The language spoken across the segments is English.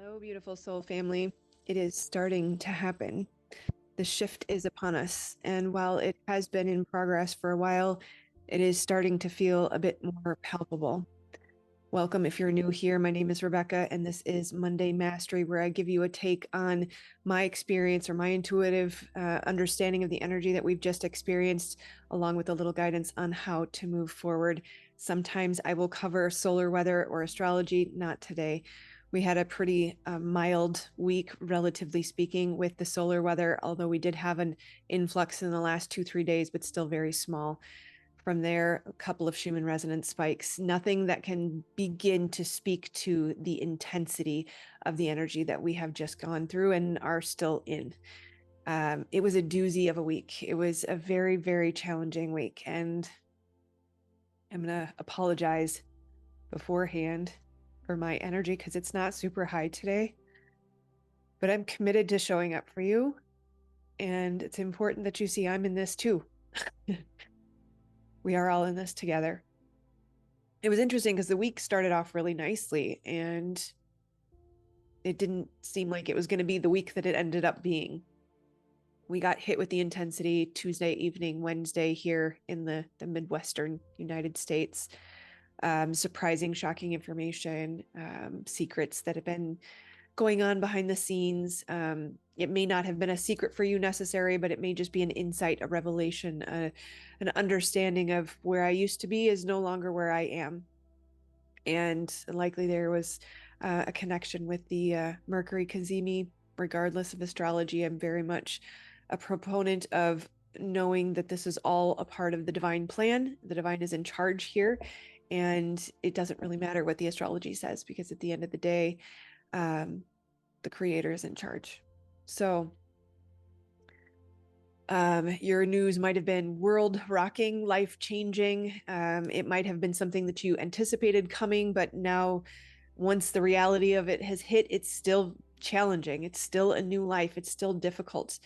Hello, beautiful soul family. It is starting to happen. The shift is upon us. And while it has been in progress for a while, it is starting to feel a bit more palpable. Welcome if you're new here. My name is Rebecca, and this is Monday Mastery, where I give you a take on my experience or my intuitive understanding of the energy that we've just experienced, along with a little guidance on how to move forward. Sometimes I will cover solar weather or astrology, not today. We had a pretty mild week, relatively speaking, with the solar weather, although we did have an influx in the last 2-3 days, but still very small. From there, a couple of Schumann resonance spikes, nothing that can begin to speak to the intensity of the energy that we have just gone through and are still in. It was a doozy of a week. It was a very, very challenging week. And I'm going to apologize beforehand for my energy because it's not super high today. But I'm committed to showing up for you. And it's important that you see I'm in this too. We are all in this together. It was interesting because the week started off really nicely and it didn't seem like it was going to be the week that it ended up being. We got hit with the intensity Tuesday evening, Wednesday here in the Midwestern United States. Surprising, shocking information, secrets that have been going on behind the scenes. It may not have been a secret for you necessarily, but it may just be an insight, a revelation, an understanding of where I used to be is no longer where I am. And likely there was a connection with the Mercury Cazimi. Regardless of astrology, I'm very much a proponent of knowing that this is all a part of the divine plan. The divine is in charge here, and it doesn't really matter what the astrology says, because at the end of the day, the creator is in charge. So your news might have been world rocking, life changing. It might have been something that you anticipated coming, but now once the reality of it has hit, it's still challenging. It's still a new life. It's still difficult.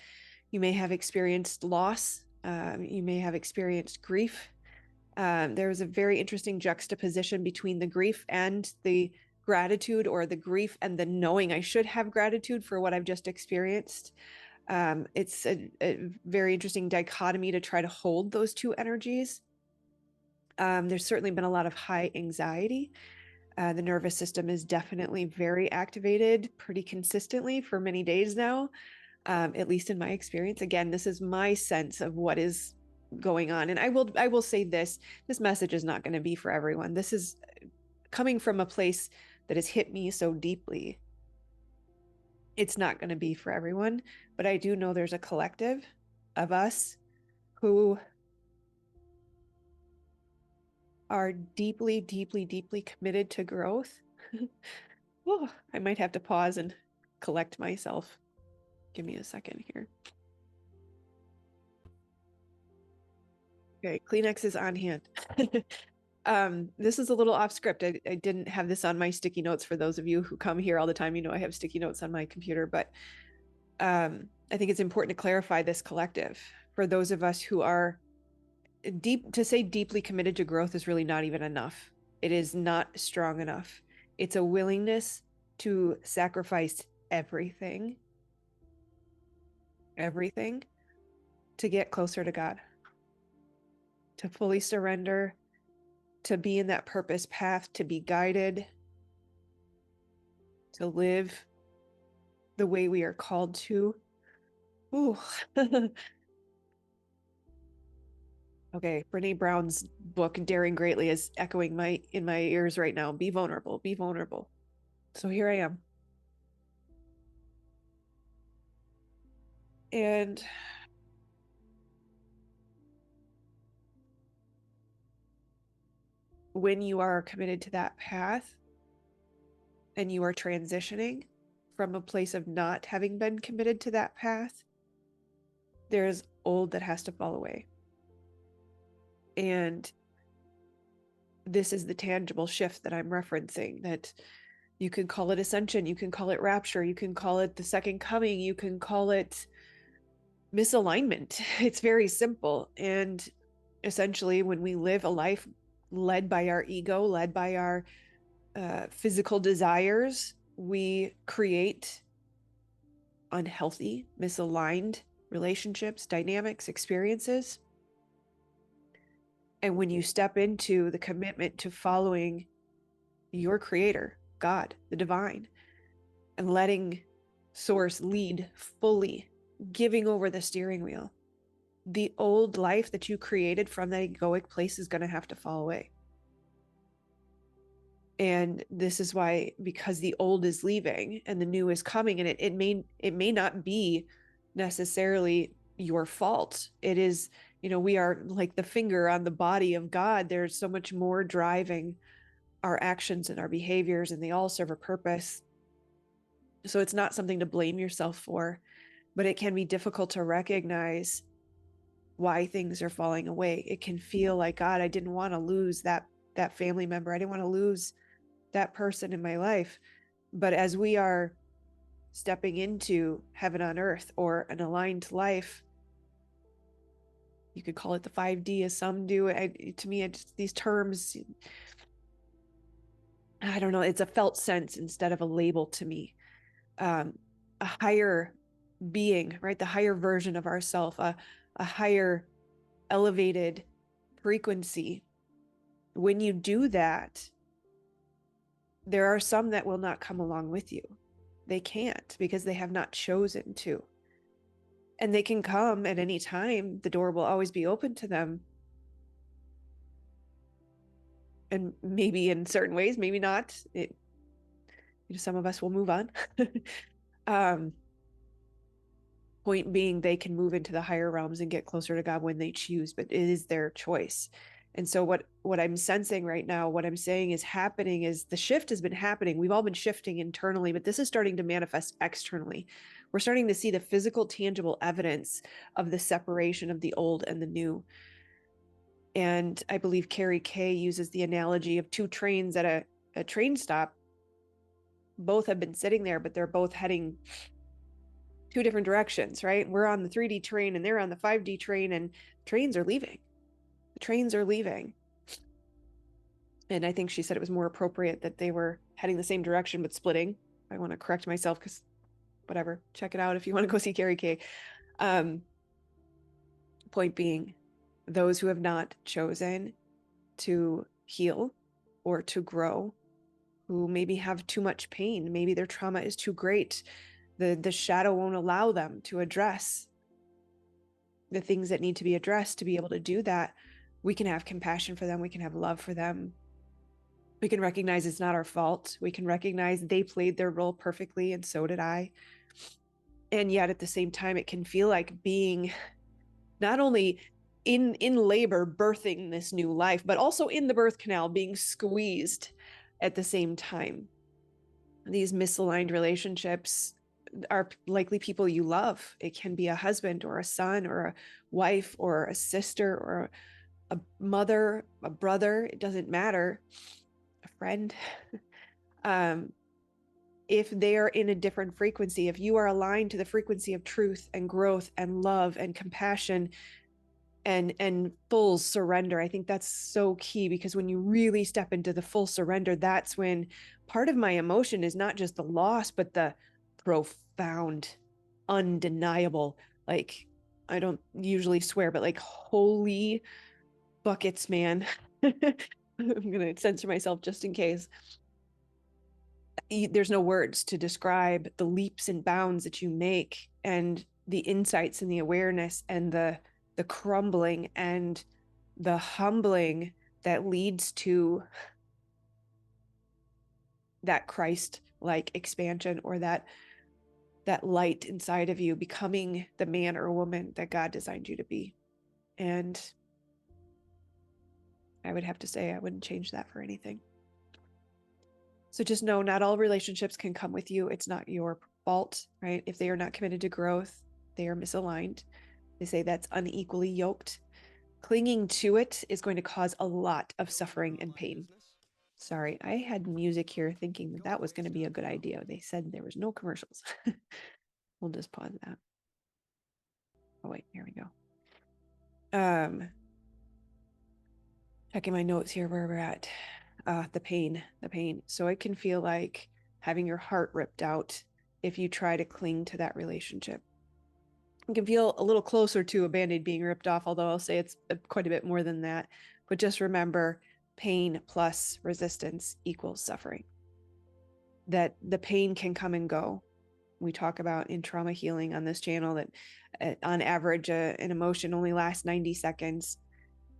You may have experienced loss. You may have experienced grief. There was a very interesting juxtaposition between the grief and the gratitude, or the grief and the knowing I should have gratitude for what I've just experienced. It's a very interesting dichotomy to try to hold those two energies. There's certainly been a lot of high anxiety. The nervous system is definitely very activated pretty consistently for many days now, at least in my experience. Again, this is my sense of what is going on. And I will say this message is not going to be for everyone. This is coming from a place that has hit me so deeply. It's not going to be for everyone, but I do know there's a collective of us who are deeply, deeply, deeply committed to growth. Oh, I might have to pause and collect myself. Give me a second here. Okay, Kleenex is on hand. This is a little off script. I didn't have this on my sticky notes. For those of you who come here all the time, you know I have sticky notes on my computer, but I think it's important to clarify this collective. For those of us who are to say deeply committed to growth is really not even enough. It is not strong enough. It's a willingness to sacrifice everything to get closer to God, to fully surrender, to be in that purpose path, to be guided, to live the way we are called to. Ooh. Okay, Brene Brown's book, Daring Greatly, is echoing in my ears right now. Be vulnerable, be vulnerable. So here I am. And when you are committed to that path and you are transitioning from a place of not having been committed to that path, there's old that has to fall away. And this is the tangible shift that I'm referencing, that you can call it ascension, you can call it rapture, you can call it the second coming, you can call it misalignment. It's very simple. And essentially, when we live a life led by our ego, led by our physical desires, we create unhealthy, misaligned relationships, dynamics, experiences. And when you step into the commitment to following your creator, God, the divine, and letting source lead fully, giving over the steering wheel, the old life that you created from that egoic place is going to have to fall away. And this is why, because the old is leaving and the new is coming, and it may not be necessarily your fault. It is, we are like the finger on the body of God. There's so much more driving our actions and our behaviors, and they all serve a purpose. So it's not something to blame yourself for, but it can be difficult to recognize why things are falling away. It can feel like, God, I didn't want to lose that family member. I didn't want to lose that person in my life. But as we are stepping into heaven on earth, or an aligned life, you could call it the 5D, as some do. To me, these terms, I don't know, it's a felt sense instead of a label to me. A higher being, right? The higher version of ourself, a higher elevated frequency. When you do that, there are some that will not come along with you. They can't, because they have not chosen to. And they can come at any time. The door will always be open to them. And maybe in certain ways, maybe not. Some of us will move on. Point being, they can move into the higher realms and get closer to God when they choose, but it is their choice. And so what I'm sensing right now, what I'm saying is happening, is the shift has been happening. We've all been shifting internally, but this is starting to manifest externally. We're starting to see the physical, tangible evidence of the separation of the old and the new. And I believe Carrie Kay uses the analogy of two trains at a train stop. Both have been sitting there, but they're both heading two different directions, right? We're on the 3D train and they're on the 5D train, and trains are leaving. The trains are leaving. And I think she said it was more appropriate that they were heading the same direction but splitting. I want to correct myself, because whatever, check it out if you want to go see Carrie Kay. Point being, those who have not chosen to heal or to grow, who maybe have too much pain, maybe their trauma is too great, the shadow won't allow them to address the things that need to be addressed to be able to do that. We can have compassion for them. We can have love for them. We can recognize it's not our fault. We can recognize they played their role perfectly, and so did I. And yet at the same time, it can feel like being not only in labor, birthing this new life, but also in the birth canal, being squeezed at the same time. These misaligned relationships are likely people you love. It can be a husband or a son or a wife or a sister or a mother, a brother. It doesn't matter. A friend. If they are in a different frequency, if you are aligned to the frequency of truth and growth and love and compassion and full surrender, I think that's so key, because when you really step into the full surrender, that's when part of my emotion is not just the loss, but the profound, undeniable, like, I don't usually swear, but like, holy buckets, man. I'm going to censor myself just in case. There's no words to describe the leaps and bounds that you make, and the insights and the awareness and the crumbling and the humbling that leads to that Christ-like expansion, or that light inside of you becoming the man or woman that God designed you to be. And I would have to say I wouldn't change that for anything. So just know, not all relationships can come with you. It's not your fault, right? If they are not committed to growth, they are misaligned. They say that's unequally yoked. Clinging to it is going to cause a lot of suffering and pain. Sorry, I had music here thinking that was going to be a good idea. They said there was no commercials. We'll just pause that. Oh wait, here we go. Checking my notes here where we're at. The pain. So it can feel like having your heart ripped out if you try to cling to that relationship. It can feel a little closer to a Band-Aid being ripped off, although I'll say it's quite a bit more than that. But just remember, pain plus resistance equals suffering. That the pain can come and go. We talk about in trauma healing on this channel that on average, an emotion only lasts 90 seconds.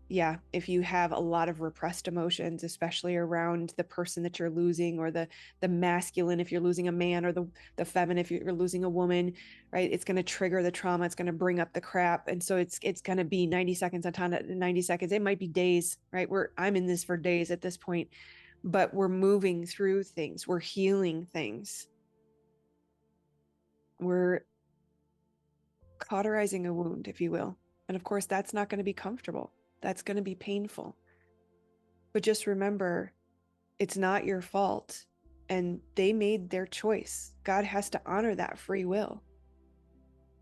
Yeah, if you have a lot of repressed emotions, especially around the person that you're losing, or the masculine if you're losing a man, or the feminine if you're losing a woman, right? It's going to trigger the trauma. It's going to bring up the crap, and so it's going to be 90 seconds on 90 seconds. It might be days, right? I'm in this for days at this point, but we're moving through things. We're healing things. We're cauterizing a wound, if you will, and of course, that's not going to be comfortable. That's going to be painful. But just remember, it's not your fault. And they made their choice. God has to honor that free will.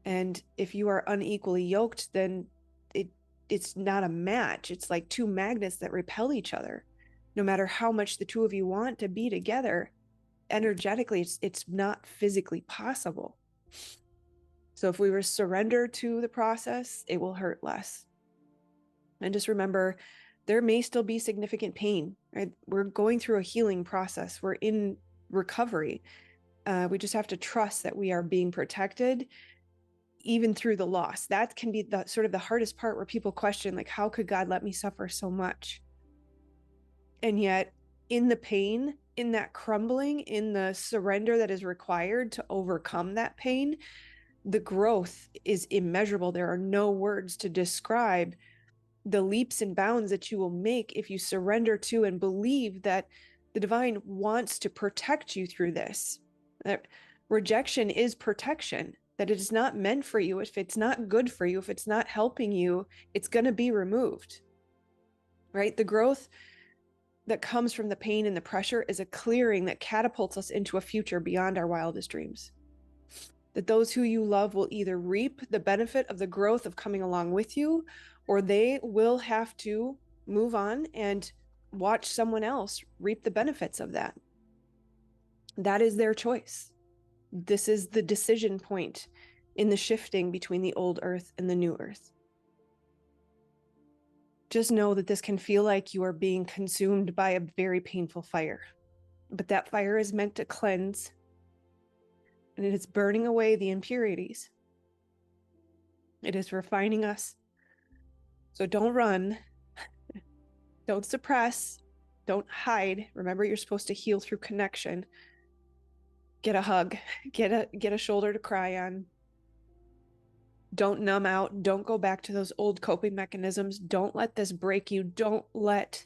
And if you are unequally yoked, then it's not a match. It's like two magnets that repel each other. No matter how much the two of you want to be together, energetically, it's not physically possible. So if we were to surrender to the process, it will hurt less. And just remember, there may still be significant pain, right? We're going through a healing process. We're in recovery. We just have to trust that we are being protected even through the loss. That can be the sort of the hardest part, where people question, like, how could God let me suffer so much? And yet in the pain, in that crumbling, in the surrender that is required to overcome that pain, the growth is immeasurable. There are no words to describe the leaps and bounds that you will make if you surrender to and believe that the divine wants to protect you through this. That rejection is protection, that it is not meant for you. If it's not good for you, if it's not helping you, it's going to be removed, right? The growth that comes from the pain and the pressure is a clearing that catapults us into a future beyond our wildest dreams. That those who you love will either reap the benefit of the growth of coming along with you, or they will have to move on and watch someone else reap the benefits of that. That is their choice. This is the decision point in the shifting between the old earth and the new earth. Just know that this can feel like you are being consumed by a very painful fire, but that fire is meant to cleanse, and it is burning away the impurities. It is refining us. So don't run, don't suppress, don't hide. Remember, you're supposed to heal through connection. Get a hug, get a shoulder to cry on. Don't numb out. Don't go back to those old coping mechanisms. Don't let this break you. Don't let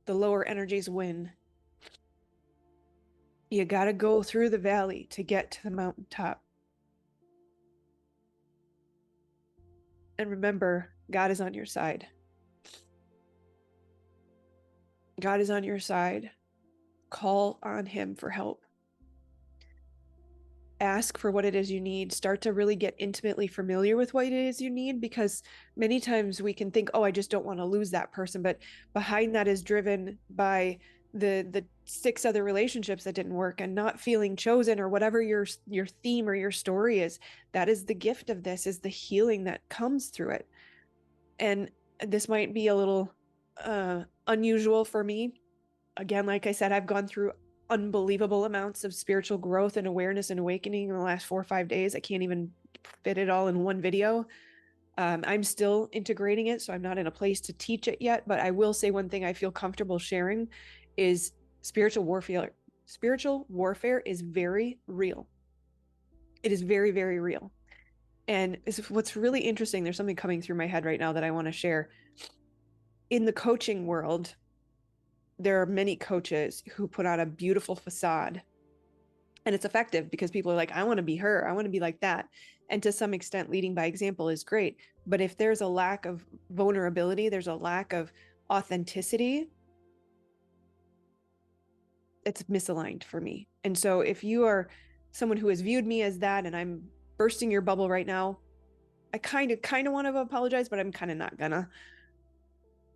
the lower energies win. You got to go through the valley to get to the mountaintop. And remember, God is on your side. God is on your side. Call on him for help. Ask for what it is you need. Start to really get intimately familiar with what it is you need, because many times we can think, oh, I just don't want to lose that person. But behind that is driven by the 6 other relationships that didn't work, and not feeling chosen, or whatever your theme or your story is. That is the gift of this, is the healing that comes through it. And this might be a little unusual for me. Again, like I said, I've gone through unbelievable amounts of spiritual growth and awareness and awakening in the last 4 or 5 days. I can't even fit it all in one video. I'm still integrating it, so I'm not in a place to teach it yet, but I will say one thing I feel comfortable sharing is spiritual warfare. Spiritual warfare is very real. It is very, very real. And what's really interesting, there's something coming through my head right now that I want to share. In the coaching world, there are many coaches who put on a beautiful facade, and it's effective because people are like, I want to be her. I want to be like that. And to some extent, leading by example is great. But if there's a lack of vulnerability, there's a lack of authenticity, it's misaligned for me. And so if you are someone who has viewed me as that, and I'm bursting your bubble right now, I kind of want to apologize, but I'm kind of not gonna.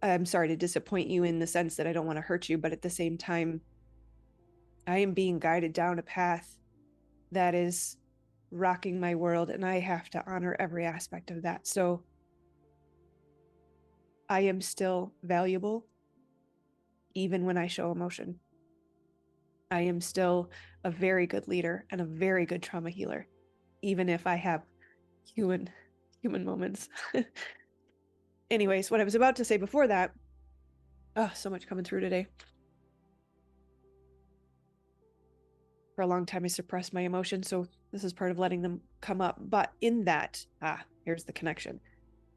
I'm sorry to disappoint you in the sense that I don't want to hurt you, but at the same time, I am being guided down a path that is rocking my world, and I have to honor every aspect of that. So I am still valuable, even when I show emotion. I am still a very good leader and a very good trauma healer, even if I have human moments. Anyways, what I was about to say before that, oh, so much coming through today. For a long time, I suppressed my emotions, so this is part of letting them come up. But in that, here's the connection.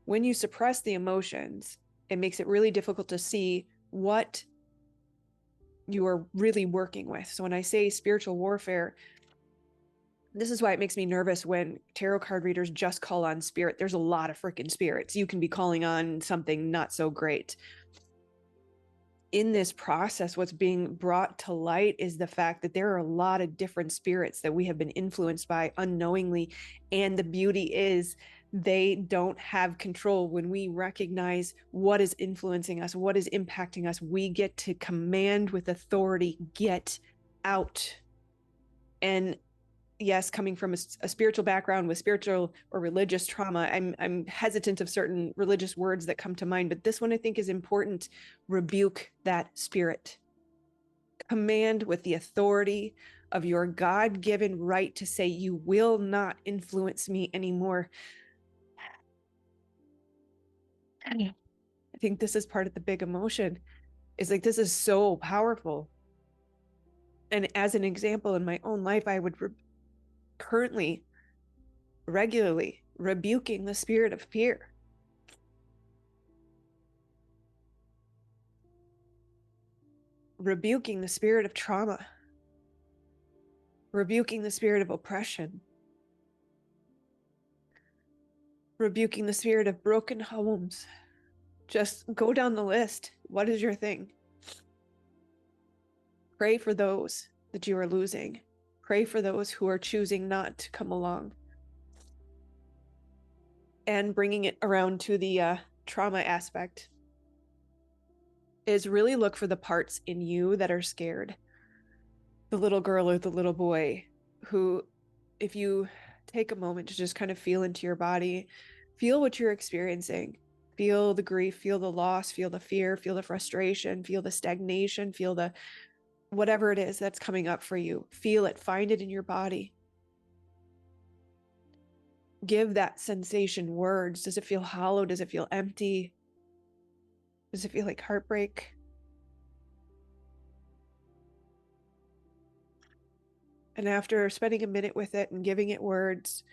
When you suppress the emotions, it makes it really difficult to see what you are really working with. So when I say spiritual warfare, this is why it makes me nervous when tarot card readers just call on spirit. There's a lot of freaking spirits. You can be calling on something not so great. In this process, what's being brought to light is the fact that there are a lot of different spirits that we have been influenced by unknowingly. And the beauty is they don't have control. When we recognize what is influencing us, what is impacting us, we get to command with authority, get out. And yes, coming from a spiritual background with spiritual or religious trauma, I'm hesitant of certain religious words that come to mind, but this one I think is important. Rebuke that spirit. Command with the authority of your God-given right to say, you will not influence me anymore. I think this is part of the big emotion. It's like, this is so powerful. And as an example in my own life, I would currently regularly rebuking the spirit of fear. Rebuking the spirit of trauma. Rebuking the spirit of oppression. Rebuking the spirit of broken homes. Just go down the list. What is your thing? Pray for those that you are losing. Pray for those who are choosing not to come along. And bringing it around to the trauma aspect is really look for the parts in you that are scared. The little girl or the little boy who, if you take a moment to just kind of feel into your body, feel what you're experiencing, feel the grief, feel the loss, feel the fear, feel the frustration, feel the stagnation, feel the whatever it is that's coming up for you. Feel it, find it in your body. Give that sensation words. Does it feel hollow? Does it feel empty? Does it feel like heartbreak? And after spending a minute with it and giving it words,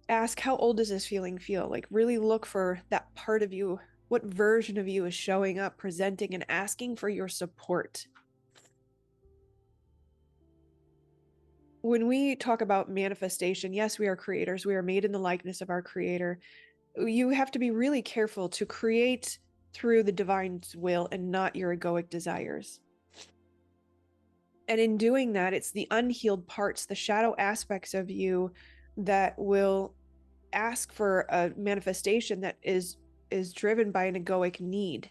ask, how old does this feeling feel? Like, really look for that part of you. What version of you is showing up, presenting, and asking for your support? When we talk about manifestation, yes, we are creators. We are made in the likeness of our creator. You have to be really careful to create through the divine's will and not your egoic desires. And in doing that, it's the unhealed parts, the shadow aspects of you that will ask for a manifestation that is driven by an egoic need.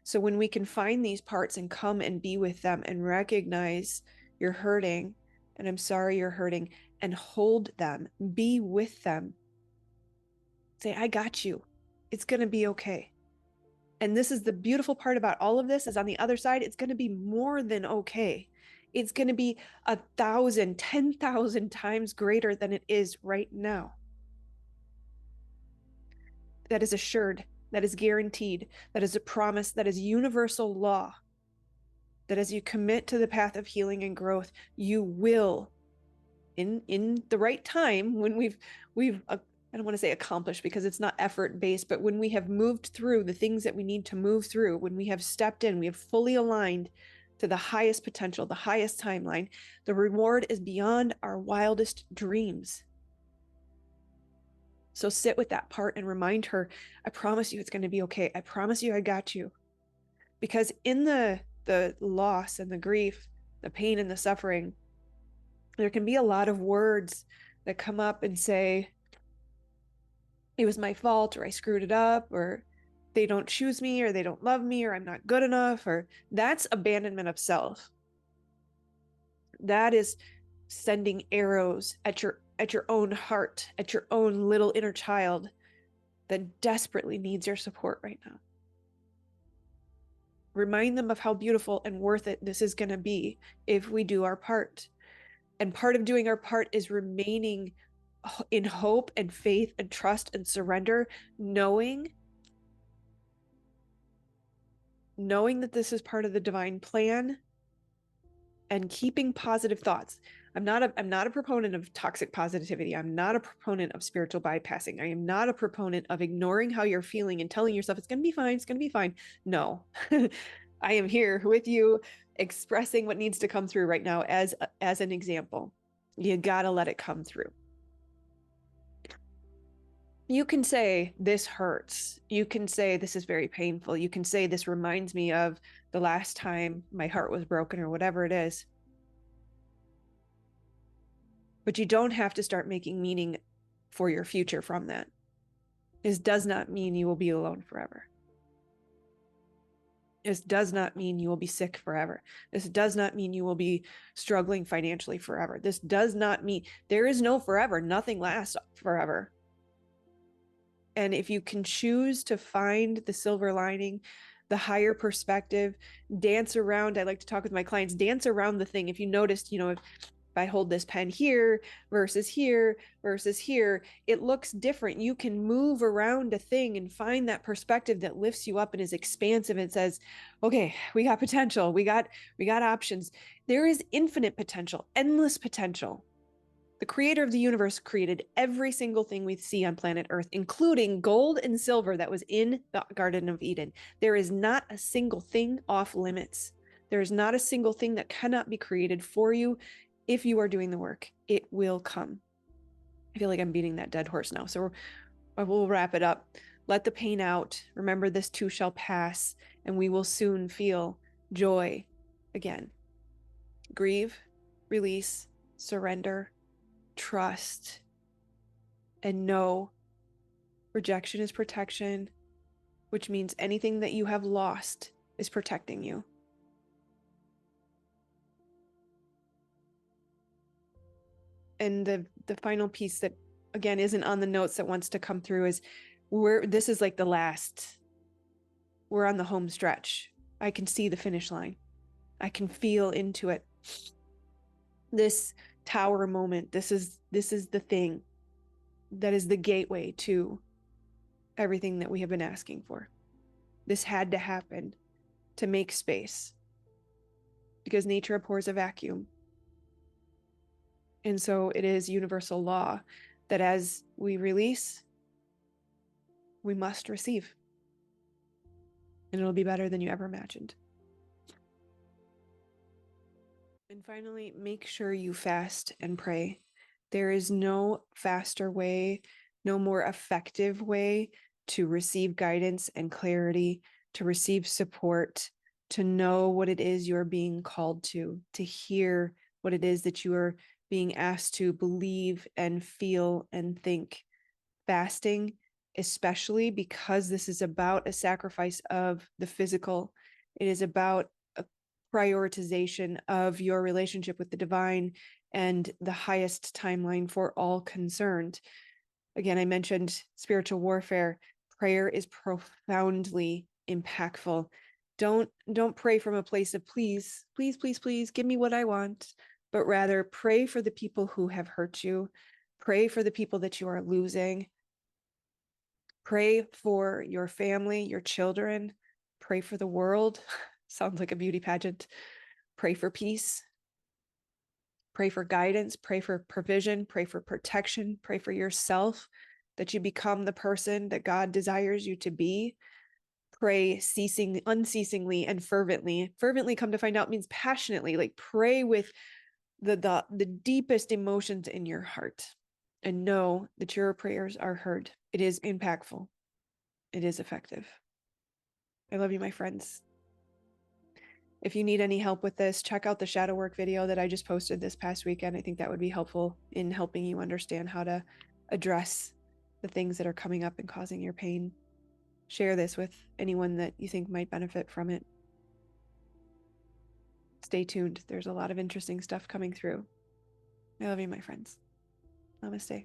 So when we can find these parts and come and be with them and recognize you're hurting, and I'm sorry you're hurting, and hold them, be with them. Say, I got you. It's going to be okay. And this is the beautiful part about all of this, is on the other side, it's going to be more than okay. It's going to be 1,000, 10,000 times greater than it is right now. That is assured, that is guaranteed, that is a promise, that is universal law. That as you commit to the path of healing and growth, you will, in the right time, when we've I don't want to say accomplished because it's not effort based, but when we have moved through the things that we need to move through, when we have stepped in, we have fully aligned to the highest potential, the highest timeline, the reward is beyond our wildest dreams. So sit with that part and remind her, I promise you it's going to be okay. I promise you I got you. Because in the loss and the grief, the pain and the suffering, there can be a lot of words that come up and say, it was my fault, or I screwed it up, or they don't choose me, or they don't love me, or I'm not good enough, or that's abandonment of self. That is sending arrows at your own heart, at your own little inner child that desperately needs your support right now. Remind them of how beautiful and worth it this is going to be if we do our part. And part of doing our part is remaining in hope and faith and trust and surrender, knowing that this is part of the divine plan, and keeping positive thoughts. I'm not a proponent of toxic positivity. I'm not a proponent of spiritual bypassing. I am not a proponent of ignoring how you're feeling and telling yourself it's going to be fine. It's going to be fine. No, I am here with you, expressing what needs to come through right now as an example. You got to let it come through. You can say this hurts. You can say this is very painful. You can say this reminds me of the last time my heart was broken, or whatever it is. But you don't have to start making meaning for your future from that. This does not mean you will be alone forever. This does not mean you will be sick forever. This does not mean you will be struggling financially forever. This does not mean there is no forever. Nothing lasts forever. And if you can choose to find the silver lining, the higher perspective, dance around. I like to talk with my clients, dance around the thing. If you noticed, if I hold this pen here versus here versus here, it looks different. You can move around a thing and find that perspective that lifts you up and is expansive and says, okay, we got potential. We got options. There is infinite potential, endless potential. The creator of the universe created every single thing we see on planet Earth, including gold and silver that was in the Garden of Eden. There is not a single thing off limits. There is not a single thing that cannot be created for you if you are doing the work. It will come. I feel like I'm beating that dead horse now. So we'll wrap it up. Let the pain out. Remember, this too shall pass, and we will soon feel joy again. Grieve, release, surrender, trust, and know rejection is protection, which means anything that you have lost is protecting you. And the final piece that, again, isn't on the notes that wants to come through is this is like the last, we're on the home stretch. I can see the finish line. I can feel into it. This tower moment, this is the thing that is the gateway to everything that we have been asking for. This had to happen to make space, because nature abhors a vacuum. And so it is universal law that as we release, we must receive. And it'll be better than you ever imagined. And finally, make sure you fast and pray. There is no faster way, no more effective way to receive guidance and clarity, to receive support, to know what it is you're being called to hear what it is that you are being asked to believe and feel and think. Fasting, especially because this is about a sacrifice of the physical. It is about a prioritization of your relationship with the divine and the highest timeline for all concerned. Again, I mentioned spiritual warfare. Prayer is profoundly impactful. Don't pray from a place of please, please, please, please give me what I want, but rather pray for the people who have hurt you. Pray for the people that you are losing. Pray for your family, your children. Pray for the world. Sounds like a beauty pageant. Pray for peace. Pray for guidance. Pray for provision. Pray for protection. Pray for yourself, that you become the person that God desires you to be. Pray unceasingly and fervently. Fervently, come to find out, means passionately. Like, pray with the deepest emotions in your heart, and know that your prayers are heard. It is impactful. It is effective. I love you, my friends. If you need any help with this, check out the shadow work video that I just posted this past weekend. I think that would be helpful in helping you understand how to address the things that are coming up and causing your pain. Share this with anyone that you think might benefit from it. stay tuned. There's a lot of interesting stuff coming through. I love you, my friends. Namaste.